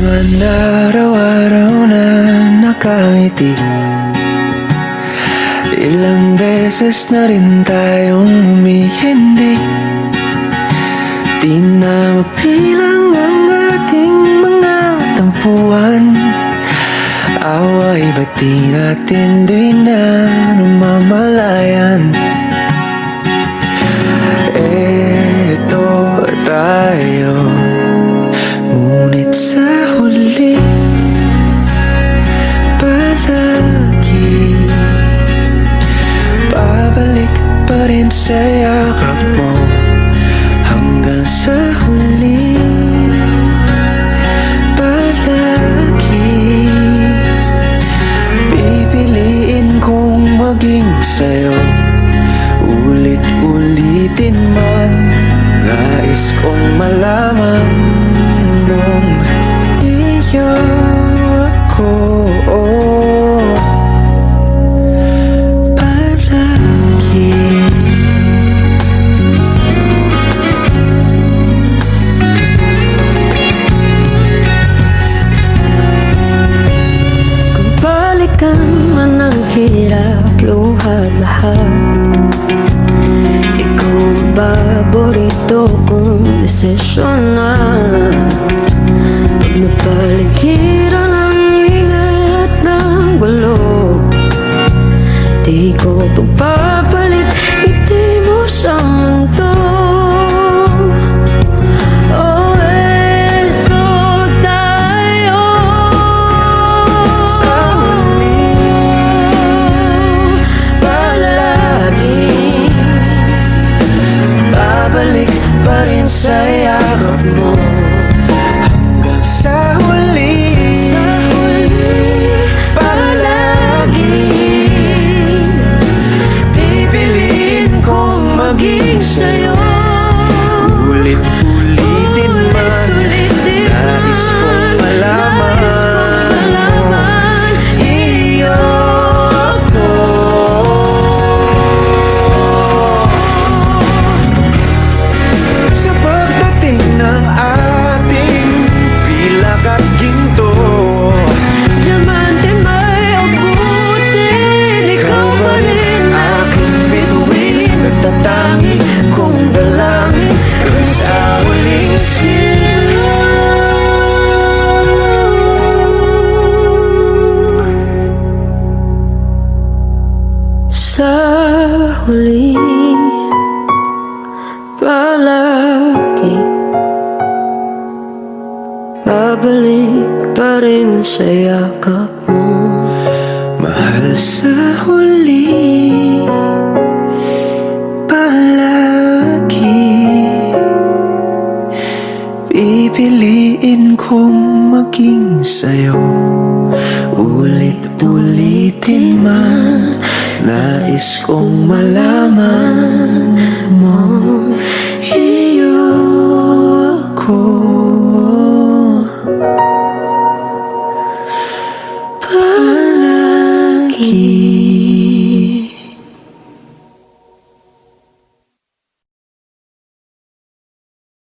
man araw-araw na nakangiti, ilang beses na rin tayong humihindi. Di na mapilang ang ating mga tampuhan, away ba't di natin di na namamalayan? Eto tayo, ngunit sa huli palagi babalik pa rin sa yakap mo. Hanggang sa huli palagi pipiliin kong maging sa'yo. Ulit-ulitin man, nais kong malaman nung iyo ako. Man ang hirap, luhat lahat, ikaw ang paborito kong desisyon na. Pag napaligiran ang ingay at ng gulo, di ko pagpapalit, hindi mo sa mundo. Pa rin sa yakap mo. Hanggang sa huli palagi pipiliin kong maging sa'yo. Ulit-ulitin man, nais kong malaman iyo ako. Sa pagdating ng ating pilak at ginto, diamante may abutin, ikaw pa rin aking bituin, nagtatangi kong dalangin hanggang sa huling silaw. Sa huli palagi babalik pa rin sa yakap mo. Mahal, sa huli palagi pipiliin kong maging sa'yo. Ulit-ulitin man, nais kong malaman